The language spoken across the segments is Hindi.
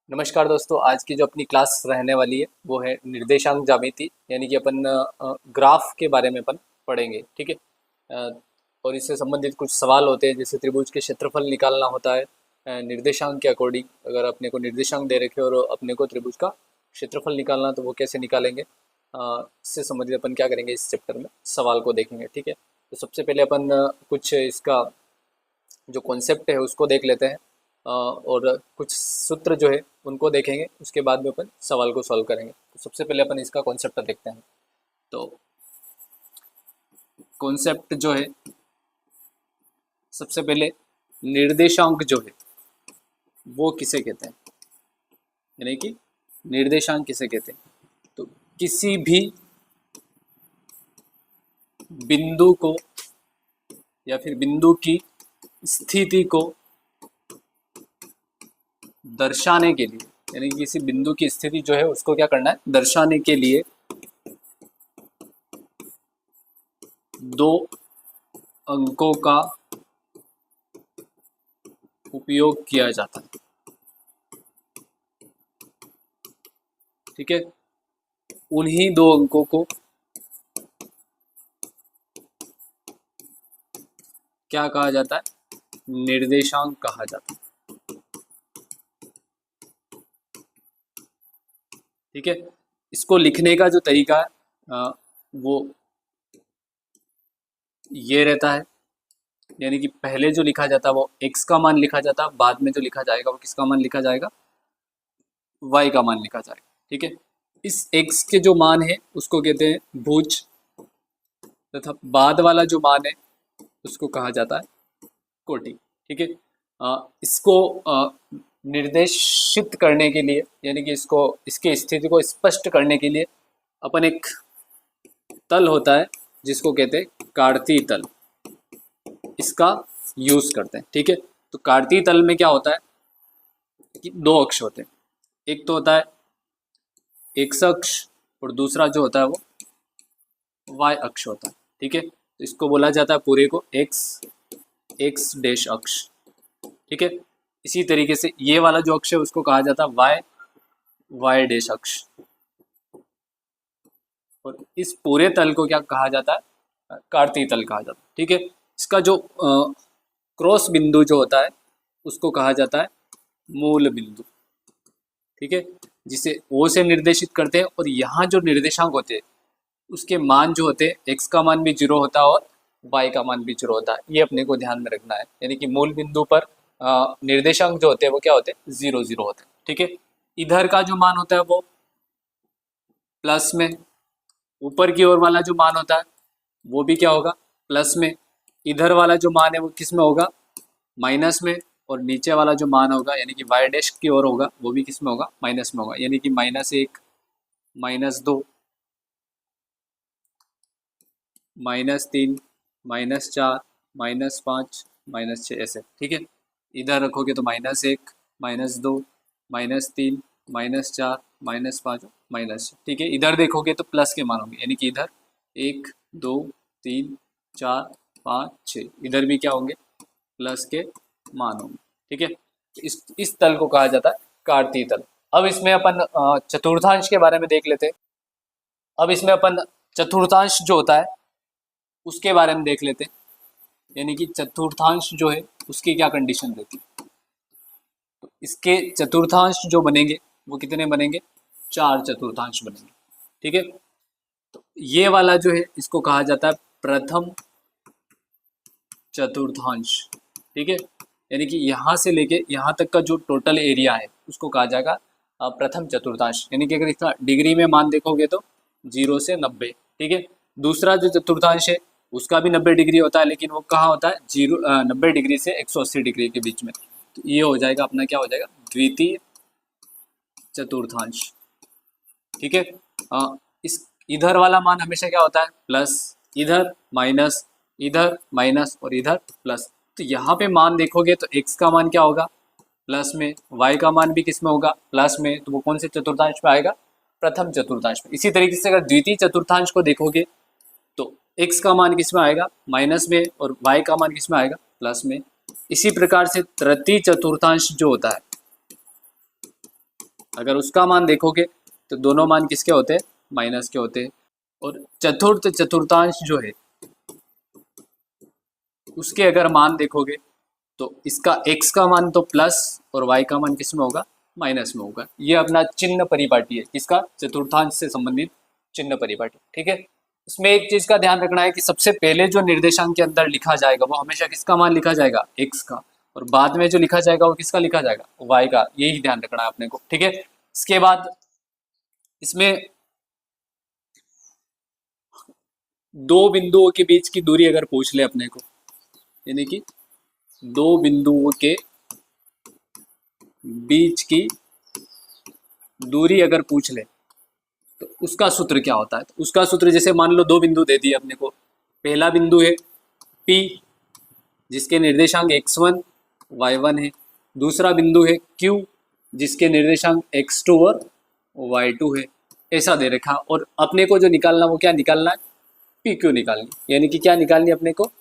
नमस्कार दोस्तों। आज की जो अपनी क्लास रहने वाली है वो है निर्देशांक ज्यामिति, यानी कि अपन ग्राफ के बारे में अपन पढ़ेंगे। ठीक है। और इससे संबंधित कुछ सवाल होते हैं, जैसे त्रिभुज के क्षेत्रफल निकालना होता है निर्देशांक के अकॉर्डिंग। अगर अपने को निर्देशांक दे रखे और अपने को त्रिभुज का क्षेत्रफल निकालना, तो वो कैसे निकालेंगे, इससे संबंधित अपन क्या करेंगे, इस चैप्टर में सवाल को देखेंगे। ठीक है। तो सबसे पहले अपन कुछ इसका जो कॉन्सेप्ट है उसको देख लेते हैं, और कुछ सूत्र जो है उनको देखेंगे। उसके बाद में अपन सवाल को सॉल्व करेंगे। तो सबसे पहले अपन इसका कॉन्सेप्ट देखते हैं। तो कॉन्सेप्ट जो है, सबसे पहले निर्देशांक जो है वो किसे कहते हैं, यानी कि निर्देशांक किसे कहते हैं। तो किसी भी बिंदु को या फिर बिंदु की स्थिति को दर्शाने के लिए, यानी कि किसी बिंदु की स्थिति जो है उसको क्या करना है, दर्शाने के लिए दो अंकों का उपयोग किया जाता है। ठीक है। उन्हीं दो अंकों को क्या कहा जाता है, निर्देशांक कहा जाता है। ठीक है। इसको लिखने का जो तरीका है वो ये रहता है, यानी कि पहले जो लिखा जाता है वो x का मान लिखा जाता है, बाद में जो लिखा जाएगा वो किसका मान लिखा जाएगा, y का मान लिखा जाएगा। ठीक है। इस x के जो मान है उसको कहते हैं भुज, तथा बाद वाला जो मान है उसको कहा जाता है कोटि। ठीक है। इसको निर्देशित करने के लिए, यानी कि इसको इसकी स्थिति को स्पष्ट करने के लिए अपन एक तल होता है जिसको कहते हैं कार्तीय तल, इसका यूज करते हैं। ठीक है। तो कार्तीय तल में क्या होता है कि दो अक्ष होते हैं, एक तो होता है एक्स अक्ष और दूसरा जो होता है वो वाई अक्ष होता है। ठीक है। तो इसको बोला जाता है पूरे को एक्स डैश अक्ष। ठीक है। इसी तरीके से ये वाला जो अक्ष है उसको कहा जाता है वाई डैश अक्ष। और इस पूरे तल को क्या कहा जाता है, कार्तीय तल कहा जाता है। ठीक है। इसका जो क्रॉस बिंदु जो होता है उसको कहा जाता है मूल बिंदु। ठीक है। जिसे ओ से निर्देशित करते हैं, और यहाँ जो निर्देशांक होते हैं उसके मान जो होते हैं, एक्स का मान भी 0 होता है और वाई का मान भी 0 होता है। ये अपने को ध्यान में रखना है, यानी कि मूल बिंदु पर निर्देशांक जो होते हैं वो क्या होते हैं, 0 होते हैं। ठीक है। इधर का जो मान होता है वो प्लस में, ऊपर की ओर वाला जो मान होता है वो भी क्या होगा, प्लस में। इधर वाला जो मान है वो किस में होगा, माइनस में। और नीचे वाला जो मान होगा, यानी कि वाई डैश की ओर होगा, वो भी किस में होगा, माइनस में होगा। यानी कि -1, -2, -3, -4, -5, -6 ऐसे। ठीक है। इधर रखोगे तो -1, -2, -3, -4, -5, -6। ठीक है। इधर देखोगे तो प्लस के मान होंगे, यानी कि इधर 1, 2, 3, 4, 5, 6, इधर भी क्या होंगे, प्लस के मान होंगे। ठीक है। इस तल को कहा जाता है कार्तीय तल। अब इसमें अपन चतुर्थांश के बारे में देख लेते हैं। अब इसमें अपन चतुर्थांश जो होता है उसके बारे में देख लेते हैं, यानी कि चतुर्थांश जो है उसकी क्या कंडीशन रहती है। तो इसके चतुर्थांश जो बनेंगे वो कितने बनेंगे, 4 चतुर्थांश बनेंगे। ठीक है। तो ये वाला जो है इसको कहा जाता है प्रथम चतुर्थांश। ठीक है। यानी कि यहाँ से लेके यहाँ तक का जो टोटल एरिया है उसको कहा जाएगा प्रथम चतुर्थांश। यानी कि अगर इसका डिग्री में मान देखोगे तो 0 से 90। ठीक है। दूसरा जो चतुर्थांश है उसका भी 90 डिग्री होता है, लेकिन वो कहाँ होता है, 90 डिग्री से 180 डिग्री के बीच में। तो ये हो जाएगा अपना, क्या हो जाएगा, द्वितीय चतुर्थांश। ठीक है। इस इधर वाला मान हमेशा क्या होता है, प्लस, इधर माइनस, इधर माइनस और इधर प्लस। तो यहाँ पे मान देखोगे तो x का मान क्या होगा, प्लस में, y का मान भी किस में होगा, प्लस में। तो वो कौन से चतुर्थांश में आएगा, प्रथम चतुर्थांश में। इसी तरीके से अगर द्वितीय चतुर्थांश को देखोगे तो x का मान किस में आएगा, माइनस में, और y का मान किस में आएगा, प्लस में। इसी प्रकार से तृतीय चतुर्थांश जो होता है अगर उसका मान देखोगे तो दोनों मान किसके होते हैं, माइनस के होते हैं। और चतुर्थ चतुर्थांश जो है उसके अगर मान देखोगे तो इसका x का मान तो प्लस और y का मान किस में होगा, माइनस में होगा। ये अपना चिन्ह परिपाटी है, किसका, चतुर्थांश से संबंधित चिन्ह परिपाटी। ठीक है, इसमें एक चीज का ध्यान रखना है कि सबसे पहले जो निर्देशांक के अंदर लिखा जाएगा वो हमेशा किसका मान लिखा जाएगा, x का, और बाद में जो लिखा जाएगा वो किसका लिखा जाएगा, y का। यही ध्यान रखना है अपने को। ठीक है, इसके बाद इसमें दो बिंदुओं के बीच की दूरी अगर पूछ ले अपने को, यानी कि दो बिंदुओं के बीच की दूरी अगर पूछ ले तो उसका सूत्र क्या होता है। तो उसका सूत्र, जैसे मान लो दो बिंदु दे दिए अपने को, पहला बिंदु है P जिसके निर्देशांक x1 y1 है, दूसरा बिंदु है Q जिसके निर्देशांक x2 और y2 है, ऐसा दे रखा। और अपने को जो निकालना वो क्या निकालना है, PQ निकालनी, यानी कि क्या निकालनी अपने को,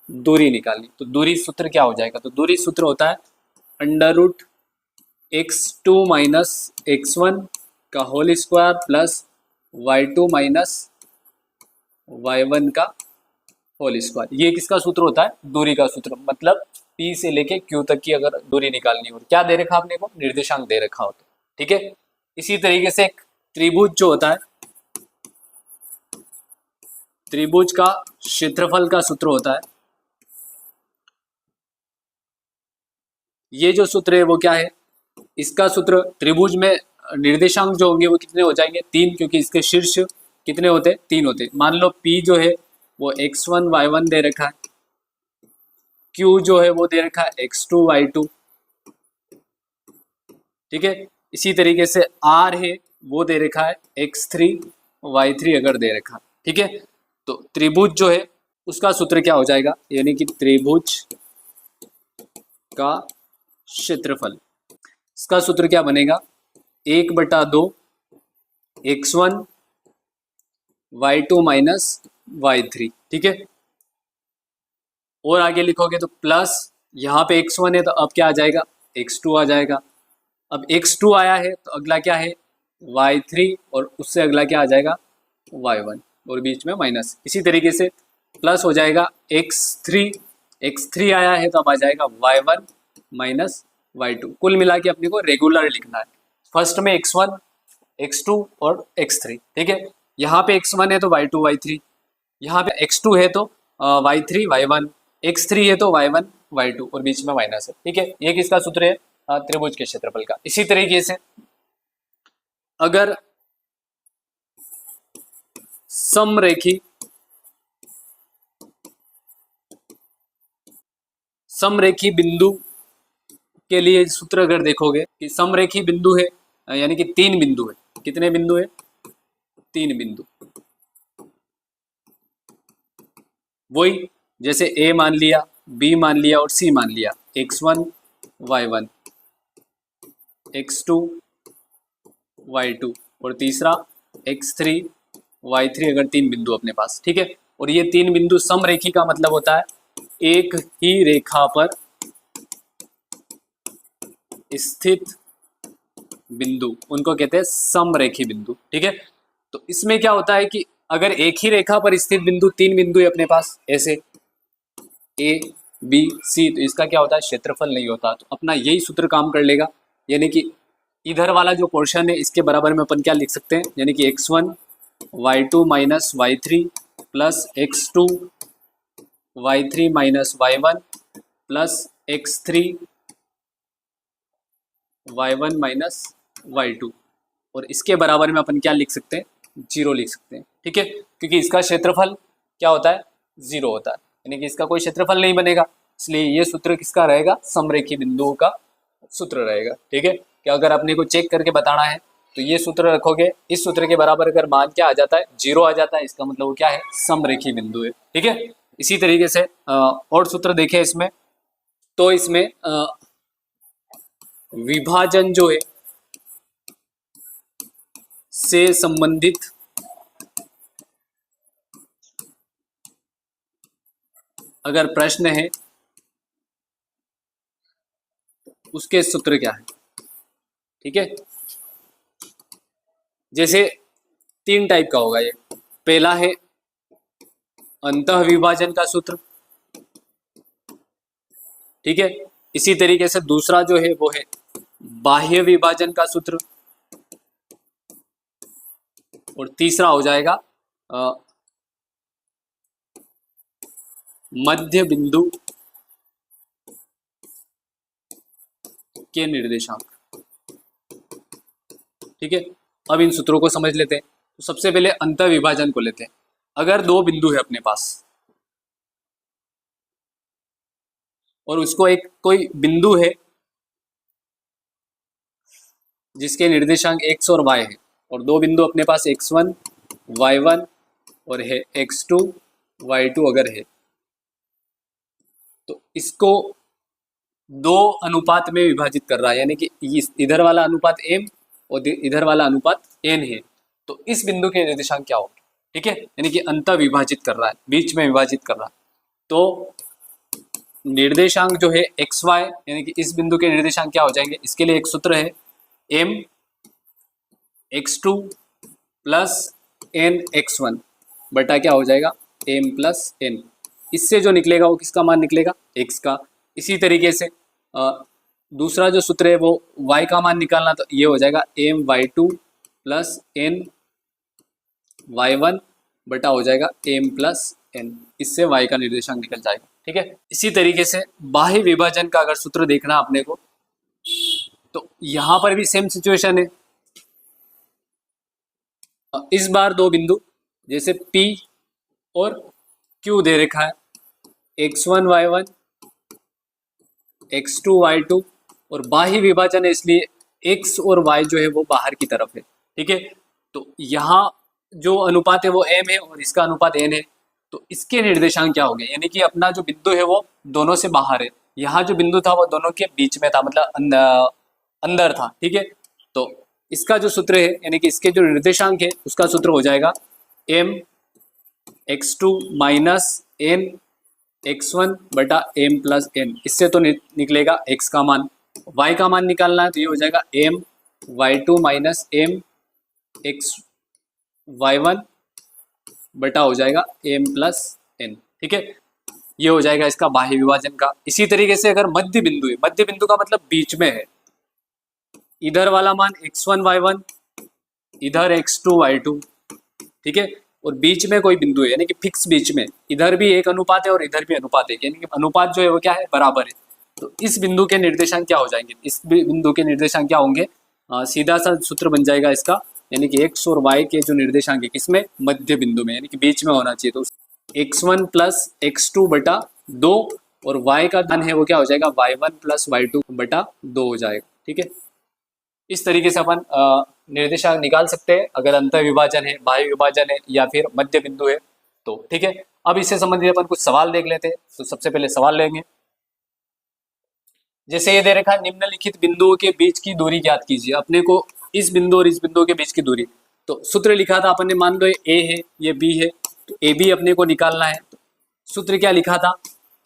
दूरी निकालनी। तो दूरी सूत्र क्या हो जाएगा, तो दूरी सूत्र होता है under root x2 minus x1 का whole square plus y2 minus y1 का होल स्क्वायर। ये किसका सूत्र होता है, दूरी का सूत्र। मतलब P से लेके Q तक की अगर दूरी निकालनी हो, क्या दे रखा आपने को, निर्देशांक दे रखा हो तो। ठीक है, इसी तरीके से एक त्रिभुज जो होता है, त्रिभुज का क्षेत्रफल का सूत्र होता है। ये जो सूत्र है वो क्या है, इसका सूत्र त्रिभुज में निर्देशांक जो होंगे वो कितने हो जाएंगे, 3, क्योंकि इसके शीर्ष कितने होते हैं, 3 होते हैं। मान लो P जो है वो x1 y1 दे रखा है, Q जो है वो दे रखा है x2 y2। ठीक है, इसी तरीके से R है वो दे रखा है x3 y3 अगर दे रखा है। ठीक है, तो त्रिभुज जो है उसका सूत्र क्या हो जाएगा, यानी कि त्रिभुज का क्षेत्रफल, इसका सूत्र क्या बनेगा, 1/2 x1 y2 माइनस y3। ठीक है, और आगे लिखोगे तो प्लस, यहाँ पे x1 है तो अब क्या आ जाएगा, x2 आ जाएगा। अब x2 आया है तो अगला क्या है, y3, और उससे अगला क्या आ जाएगा, y1, और बीच में माइनस। इसी तरीके से प्लस हो जाएगा x3 आया है तो अब आ जाएगा y1 माइनस y2। कुल मिला के अपने को रेगुलर लिखना है, फर्स्ट में x1 x2 और x3। ठीक है, यहाँ पे x1 है तो y2 y3, यहाँ पे x2 है तो y3 y1, x3 है तो y1 y2, और बीच में माइनस है। ठीक है, ये किसका सूत्र है, त्रिभुज के क्षेत्रफल का। इसी तरीके से अगर समरेखी बिंदु के लिए सूत्र अगर देखोगे कि समरेखी बिंदु है, यानी कि 3 बिंदु है, कितने बिंदु है, 3 बिंदु। वही जैसे A मान लिया, B मान लिया और C मान लिया, x1 y1 x2 y2 और तीसरा x3 y3, अगर 3 बिंदु अपने पास। ठीक है, और ये 3 बिंदु समरेखी का मतलब होता है एक ही रेखा पर स्थित बिंदु, उनको कहते हैं समरेखी बिंदु। ठीक है, तो इसमें क्या होता है कि अगर एक ही रेखा पर स्थित बिंदु, 3 बिंदु है अपने पास, ऐसे A B C, तो इसका क्या होता है, क्षेत्रफल नहीं होता। तो अपना यही सूत्र काम कर लेगा, यानी कि इधर वाला जो पोर्शन है इसके बराबर में अपन क्या लिख सकते हैं, यानी कि x1 y2 minus y3 plus x2 y3 minus y1 plus x3 y1 minus y2, और इसके बराबर में अपन क्या लिख सकते हैं, 0 लिख सकते हैं। ठीक है, क्योंकि इसका क्षेत्रफल क्या होता है, 0 होता है, यानी कि इसका कोई क्षेत्रफल नहीं बनेगा। इसलिए ये सूत्र किसका रहेगा, समरेखी बिंदुओं का सूत्र रहेगा। ठीक है, कि अगर अपने को चेक करके बताना है तो ये सूत्र रखोगे, इस सूत्र के बराबर अगर मान क्या आ जाता है, 0 आ जाता है, इसका मतलब वो क्या है, समरेखी बिंदु है। ठीक है, इसी तरीके से और सूत्र देखें इसमें, तो इसमें विभाजन जो है से संबंधित अगर प्रश्न है उसके सूत्र क्या है। ठीक है, जैसे 3 टाइप का होगा ये। पहला है अंतः विभाजन का सूत्र, ठीक है। इसी तरीके से दूसरा जो है वो है बाह्य विभाजन का सूत्र, और तीसरा हो जाएगा मध्य बिंदु के निर्देशांक, ठीक है। अब इन सूत्रों को समझ लेते हैं। तो सबसे पहले अंतः विभाजन को लेते हैं। अगर दो बिंदु है अपने पास और उसको एक कोई बिंदु है जिसके निर्देशांक x और y है, और दो बिंदु अपने पास x1 y1 और है x2 y2 अगर है, तो इसको दो अनुपात में विभाजित कर रहा है, यानी कि इधर वाला अनुपात m और इधर वाला अनुपात n है। तो इस बिंदु के निर्देशांक क्या होंगे, ठीक है। यानी कि अंतः विभाजित कर रहा है, बीच में विभाजित कर रहा है। तो निर्देशांक जो है एक्स वाई, यानी कि इस बिंदु के निर्देशांक क्या हो जाएंगे, इसके लिए एक सूत्र है m x2 plus n x1 बटा क्या हो जाएगा m प्लस n। इससे जो निकलेगा वो किसका मान निकलेगा, x का। इसी तरीके से दूसरा जो सूत्र है वो y का मान निकालना, तो ये हो जाएगा m y2 plus n y1 बटा हो जाएगा m प्लस n। इससे y का निर्देशांक निकल जाएगा, ठीक है। इसी तरीके से बाह्य विभाजन का अगर सूत्र देखना अपने को, तो यहां पर भी सेम सिचुएशन है। इस बार दो बिंदु जैसे P और Q दे रखा है, x1 y1 x2 y2, और बाह्य विभाजन है इसलिए x और y जो है वो बाहर की तरफ है, ठीक है। तो यहाँ जो अनुपात है वो m है और इसका अनुपात n है। तो इसके निर्देशांक क्या हो गए, यानी कि अपना जो बिंदु है वो दोनों से बाहर है, यहाँ जो बिंदु था वो दोनों के बीच में था, मतलब अंदर था, ठीक है। तो इसका जो सूत्र है, यानी कि इसके जो निर्देशांक है उसका सूत्र हो जाएगा m x2 minus n x1 बटा m प्लस n। इससे तो निकलेगा x का मान, y का मान निकालना है तो ये हो जाएगा m y2 minus m x y1 बटा हो जाएगा m प्लस n, ठीक है। ये हो जाएगा इसका बाह्य विभाजन का। इसी तरीके से अगर मध्य बिंदु है, मध्य बिंदु का मतलब बीच में है, इधर वाला मान x1 y1 इधर x2 y2, ठीक है, और बीच में कोई बिंदु है, यानी कि फिक्स बीच में, इधर भी एक अनुपात है और इधर भी अनुपात है, यानी कि अनुपात जो है वो क्या है, बराबर है। तो इस बिंदु के निर्देशांक क्या हो जाएंगे, इस बिंदु के निर्देशांक क्या होंगे, सीधा सा सूत्र बन जाएगा इसका, यानी कि x और y के जो निर्देशांक है किसमें, मध्य बिंदु में, यानी कि बीच में होना चाहिए। तो x1 प्लस x2 बटा 2 और y का मान है वो क्या हो जाएगा, y1 प्लस y2 बटा 2 हो जाएगा, ठीक है। इस तरीके से अपन निर्देशांक निकाल सकते हैं अगर अंतः विभाजन है, बाह्य विभाजन है या फिर मध्य बिंदु है तो, ठीक है। अब इससे संबंधित अपन कुछ सवाल देख लेते हैं। तो सबसे पहले सवाल लेंगे, जैसे ये दे रखा है निम्नलिखित बिंदुओं के बीच की दूरी ज्ञात कीजिए। अपने को इस बिंदु और इस बिंदु के बीच की दूरी, तो सूत्र लिखा था अपन ने, मान लो ये a है ये b है, तो ए बी अपने को निकालना है। तो सूत्र क्या लिखा था,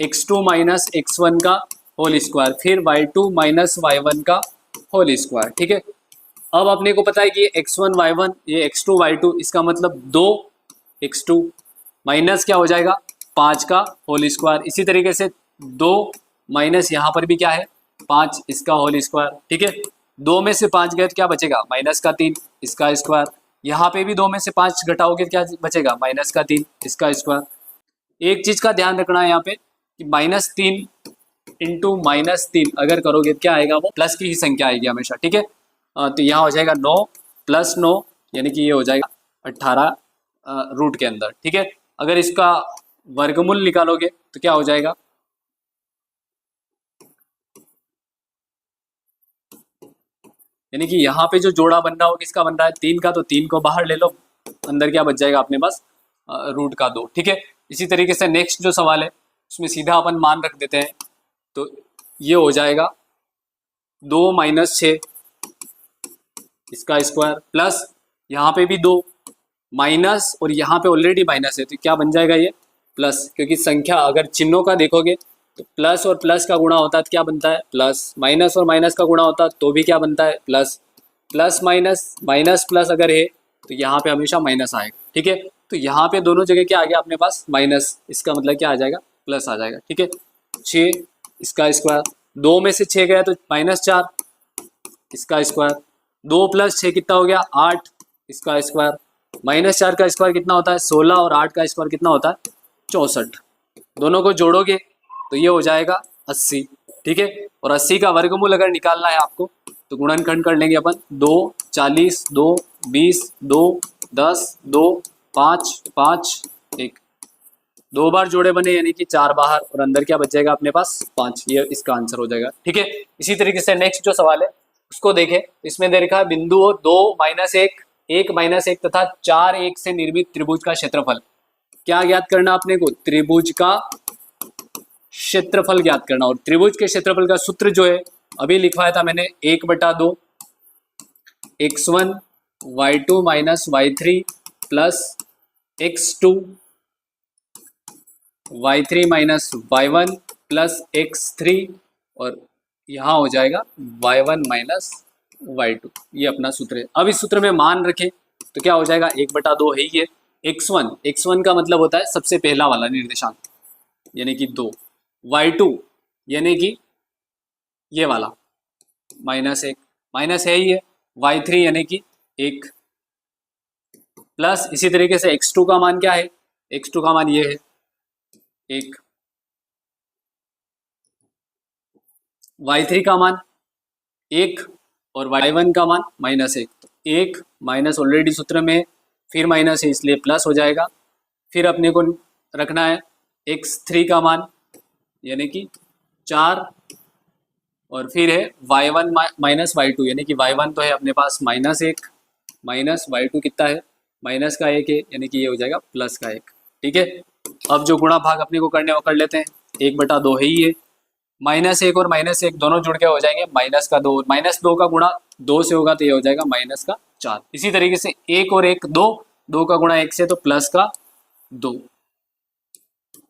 x2 माइनस x1 का होल स्क्वायर, फिर y2 माइनस y1 का होल स्क्वायर, ठीक है। अब अपने को पता है कि x1 y1 ये x2 y2, इसका मतलब 2x2 माइनस क्या हो जाएगा 5 का होल स्क्वायर। इसी तरीके से 2 माइनस यहाँ पर भी क्या है 5, इसका होल स्क्वायर, ठीक है। 2 में से 5 गए तो क्या बचेगा, माइनस का 3, इसका स्क्वायर। यहाँ पे भी 2 में से 5 घटाओगे क्या बचेगा, माइनस का 3, इसका स्क्वायर। एक चीज का ध्यान रखना है यहाँ पे कि -3 इंटू -3 अगर करोगे तो क्या आएगा, वो प्लस की ही संख्या आएगी हमेशा, ठीक है। तो यहाँ हो जाएगा 9 प्लस 9, यानी कि ये हो जाएगा 18 रूट के अंदर, ठीक है। अगर इसका वर्गमूल निकालोगे तो क्या हो जाएगा, यानी कि यहाँ पे जो जोड़ा बन रहा हो किसका बन रहा है 3 का, तो 3 को बाहर ले लो, अंदर क्या बच जाएगा अपने पास रूट का 2, ठीक है। इसी तरीके से नेक्स्ट जो सवाल है उसमें सीधा अपन मान रख देते हैं, तो ये हो जाएगा 2 माइनस 6 इसका स्क्वायर, प्लस यहाँ पे भी 2 माइनस और यहाँ पे ऑलरेडी माइनस है तो क्या बन जाएगा ये प्लस, क्योंकि संख्या अगर चिन्हों का देखोगे तो प्लस और प्लस का गुणा होता है तो क्या बनता है प्लस, माइनस और माइनस का गुणा होता है तो भी क्या बनता है plus. Plus minus minus plus अगर है तो यहाँ पे हमेशा माइनस आएगा, ठीक है। तो यहाँ पे दोनों जगह क्या आ गया अपने पास माइनस, इसका मतलब क्या आ जाएगा प्लस आ जाएगा, ठीक है। 6 इसका स्क्वायर, 2 में से 6 गया तो -4 इसका स्क्वायर, 2 + 6 कितना हो गया 8 इसका स्क्वायर, -4 का स्क्वायर कितना होता है 16 और 8 का स्क्वायर कितना होता है 64। दोनों को जोड़ोगे तो ये हो जाएगा 80, ठीक है। और 80 का वर्गमूल अगर निकालना है आपको तो गुणनखंड कर लेंगे अपन, 2 40 2 20 2 10 2 5 5 1, 2 बार जोड़े बने यानी कि 4 बाहर और अंदर क्या बच जाएगा अपने पास 5, ये इसका आंसर हो जाएगा, ठीक है। इसी तरीके से नेक्स्ट जो सवाल है उसको देखें, इसमें दे रखा है बिंदुओं 2 -1 1 -1 तथा 4 1 से निर्मित त्रिभुज का क्षेत्रफल। क्या ज्ञात करना अपने को, त्रिभुज का क्षेत्रफल ज्ञात करना। और त्रिभुज के क्षेत्रफल का सूत्र जो है अभी लिखवाया था मैंने, 1/2 x1 y2 - y3 plus x2 y3 - y1 plus x3 और यहाँ हो जाएगा y1 - y2, ये अपना सूत्र है। अब इस सूत्र में मान रखें तो क्या हो जाएगा 1/2 है ही है। x1 का मतलब होता है सबसे पहला वाला निर्देशांक यानी कि 2, y2 यानी कि ये वाला -1 माइनस है ही है, y3 यानी कि 1 प्लस इसी तरीके से x2 का मान क्या है, x2 का मान ये है 1, y3 का मान 1 और y1 का मान -1। तो 1 माइनस ऑलरेडी सूत्र में, फिर माइनस है इसलिए प्लस हो जाएगा। फिर अपने को रखना है x3 का मान यानी कि 4 और फिर है y1 - y2 यानी कि y1 तो है अपने पास -1 माइनस y2 कितना है माइनस का 1 है यानी कि ये हो जाएगा प्लस का 1, ठीक है। अब जो गुणा भाग अपने को करने वो कर लेते हैं, 1/2 है ही है, -1 और -1 दोनों जुड़ के हो जाएंगे -2, -2 का गुणा 2 से होगा तो ये हो जाएगा -4। इसी तरीके से 1 और 1 2, 2 का गुणा 1 से तो प्लस का 2,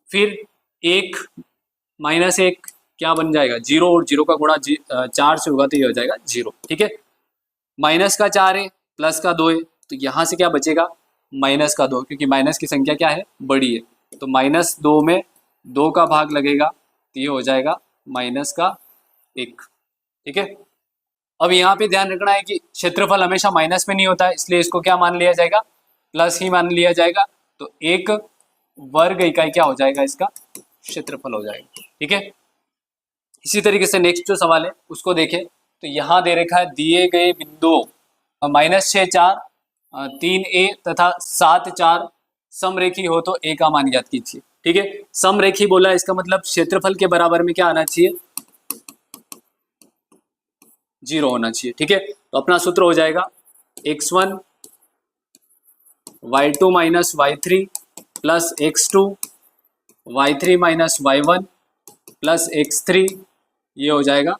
फिर 1 -1 क्या बन जाएगा 0 और 0 का गुणा 4 से होगा तो ये हो जाएगा 0, ठीक है। माइनस का 4 है प्लस का 2 है तो यहाँ से क्या बचेगा -2, क्योंकि माइनस की संख्या क्या है बड़ी है, तो -2 में 2 का भाग लगेगा तो ये हो जाएगा -1, ठीक है। अब यहाँ पे ध्यान रखना है कि क्षेत्रफल हमेशा माइनस में नहीं होता है, इसलिए इसको क्या मान लिया जाएगा प्लस ही मान लिया जाएगा। तो 1 वर्ग इकाई क्या हो जाएगा इसका क्षेत्रफल हो जाएगा, ठीक है। इसी तरीके से नेक्स्ट जो सवाल है उसको देखें तो यहाँ दे रखा है दिए गए बिंदुओं -6 4 3a तथा 7 4 समरेखी हो तो a का मान ज्ञात कीजिए, ठीक है। समरेखी बोला इसका मतलब क्षेत्रफल के बराबर में क्या आना चाहिए 0 होना चाहिए, ठीक है। तो अपना सूत्र हो जाएगा x1 y2 - y3 plus x2 y3 - y1 plus x3, ये हो जाएगा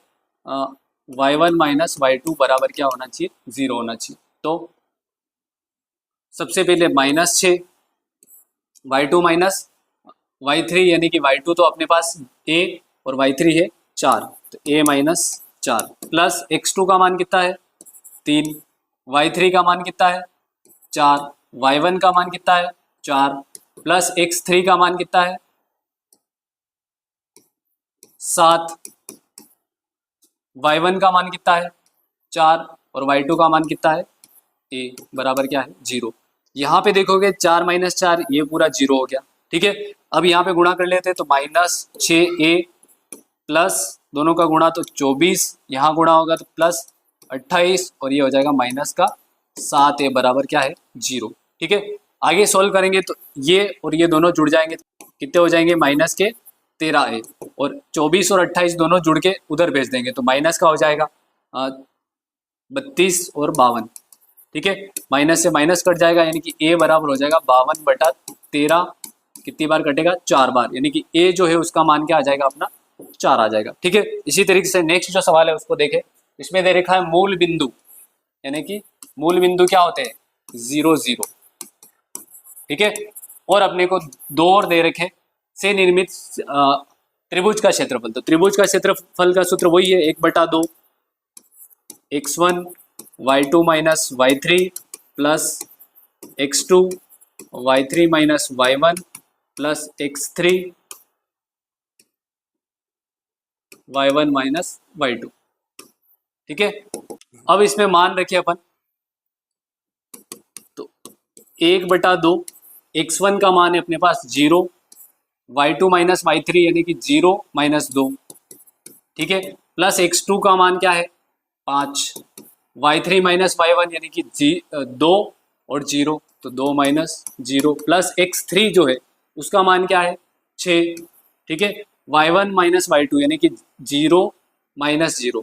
y1 - y2 बराबर क्या होना चाहिए 0 होना चाहिए। तो सबसे पहले -6 y2 - y3 यानी कि y2 तो अपने पास a और y3 है 4 तो a - 4 प्लस x2 का मान कितना है 3, y3 का मान कितना है 4, y1 का मान कितना है 4 प्लस x3 का मान कितना है 7, y1 का मान कितना है 4 और y2 का मान कितना है a बराबर क्या है 0। यहाँ पे देखोगे 4 - 4 ये पूरा 0 हो गया, ठीक है। अब यहाँ पे गुणा कर लेते हैं तो -6a प्लस दोनों का गुणा तो 24, यहाँ गुणा होगा तो प्लस 28 और ये हो जाएगा -7a बराबर क्या है 0, ठीक है। आगे सॉल्व करेंगे तो ये और ये दोनों जुड़ जाएंगे, कितने हो जाएंगे -13a और 24 और 28 दोनों जुड़ के उधर भेज देंगे तो माइनस का हो जाएगा 32 और 52, ठीक है। माइनस से माइनस कट जाएगा यानी कि a बराबर हो जाएगा 52/13, कितनी बार कटेगा 4 बार, यानी कि a जो है उसका मान क्या आ जाएगा अपना 4 आ जाएगा, ठीक है। इसी तरीके से नेक्स्ट जो सवाल है उसको देखें, इसमें दे रखा है मूल बिंदु, यानी कि मूल बिंदु क्या होते हैं 0 0, ठीक है। और अपने को 2 और दे रखे से निर्मित त्रिभुज का क्षेत्रफल, तो त्रिभुज का क्षेत्रफल का सूत्र वही है 1/2 x1 y2 minus y3 plus x2 y3 minus y1 plus x3 y1 minus y2। ठीक है, अब इसमें मान रखिए अपन तो 1/2 x1 का मान है अपने पास 0, y2 माइनस y3 यानी कि 0 माइनस 2। ठीक है, प्लस x2 का मान क्या है 5, y3 माइनस y1 यानी कि 2 और 0 तो 2 माइनस 0 प्लस x3 जो है उसका मान क्या है 6। ठीक है, y1 माइनस y2 यानी कि 0 माइनस 0।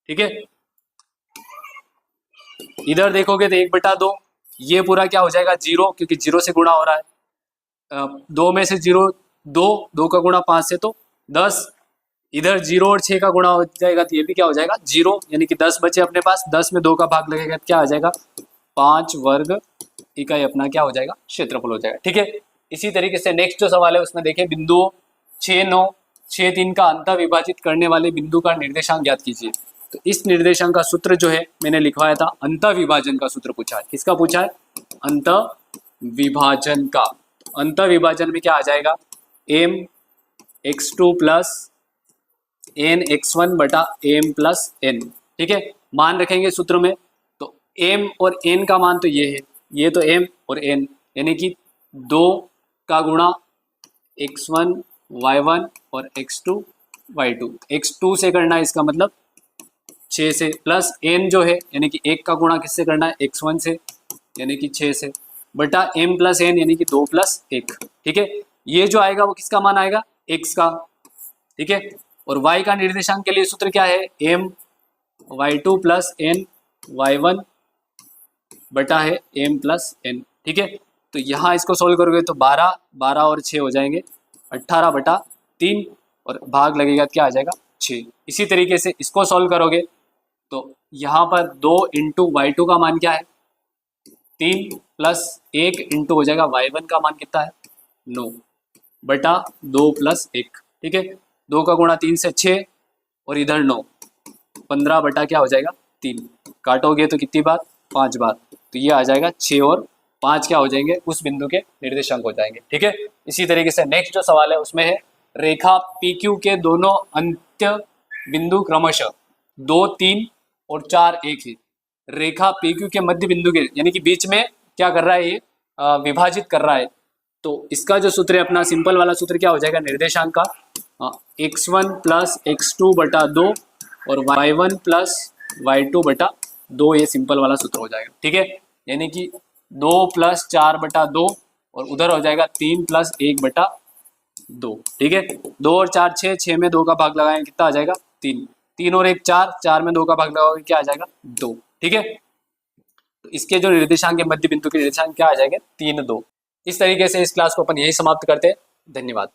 ठीक है, इधर देखोगे तो 1/2 ये पूरा क्या हो जाएगा 0 क्योंकि 0 से गुणा हो रहा है। 2 में से 0 2 का गुणा 5 से तो 10, इधर 0 और 6 का गुणा हो जाएगा तो ये भी क्या हो जाएगा 0 यानी कि 10 बचे अपने पास। 10 में 2 का भाग लगेगा तो क्या आ जाएगा 5 वर्ग इकाई अपना क्या हो जाएगा क्षेत्रफल हो जाएगा। ठीक है, इसी तरीके से नेक्स्ट जो सवाल है उसमें देखें बिंदुओं 6 9 6 3 का अंत विभाजित करने वाले बिंदु का निर्देशांक ज्ञात कीजिए। तो इस निर्देशांक का सूत्र जो है मैंने लिखवाया था, अंत विभाजन का सूत्र पूछा है। किसका पूछा है अंत विभाजन का। अंत विभाजन में क्या आ जाएगा m x2 plus N x1 बटा m प्लस n। ठीक है, मान रखेंगे सूत्र में तो m और n का मान तो ये है, ये तो m और n यानी कि 2 का गुणा x1 y1 और x2 y2। x2 से करना है इसका मतलब 6 से, प्लस n जो है यानी कि 1 का गुणा किससे करना है x1 से यानी कि 6 से, बटा m प्लस n यानी कि 2 प्लस 1। ठीक है, ये जो आएगा वो किसका मान आएगा x का। ठीक है, और y का निर्देशांक के लिए सूत्र क्या है m y2 plus n y1 बटा है m प्लस n। ठीक है, तो यहाँ इसको सोल्व करोगे तो 12 12 और 6 हो जाएंगे 18/3 और भाग लगेगा क्या आ जाएगा 6। इसी तरीके से इसको सॉल्व करोगे तो यहाँ पर 2 इंटू y2 का मान क्या है 3 प्लस 1 इंटू हो जाएगा y1 का मान कितना है 9 बटा 2 प्लस 1। ठीक है, 2 का गुणा 3 से 6 और इधर 9 15 बटा क्या हो जाएगा 3, काटोगे तो कितनी बार 5 बार, तो ये आ जाएगा 6 और 5 क्या हो जाएंगे उस बिंदु के निर्देशांक हो जाएंगे। ठीक है, इसी तरीके से नेक्स्ट जो सवाल है उसमें है रेखा PQ के दोनों अंत्य बिंदु क्रमशः 2 3 और 4 1 है। रेखा PQ के मध्य बिंदु के यानी कि बीच में क्या कर रहा है ये विभाजित कर रहा है। तो इसका जो सूत्र है अपना सिंपल वाला सूत्र क्या हो जाएगा निर्देशांक का x1 प्लस x2 बटा 2 और y1 प्लस y2 बटा 2, ये सिंपल वाला सूत्र हो जाएगा। ठीक है, यानी कि 2 प्लस 4 बटा 2 और उधर हो जाएगा 3 प्लस 1 बटा 2। ठीक है, 2 और 4 6, 6 में 2 का भाग लगाएंगे कितना आ जाएगा 3, 3 और 1 4, 4 में 2 का भाग लगाओगे क्या आ जाएगा 2। ठीक है, तो इसके जो निर्देशांक है मध्य बिंदु के निर्देशांक क्या आ जाएंगे 3 2। इस तरीके से इस क्लास को अपन यही समाप्त करते हैं। धन्यवाद।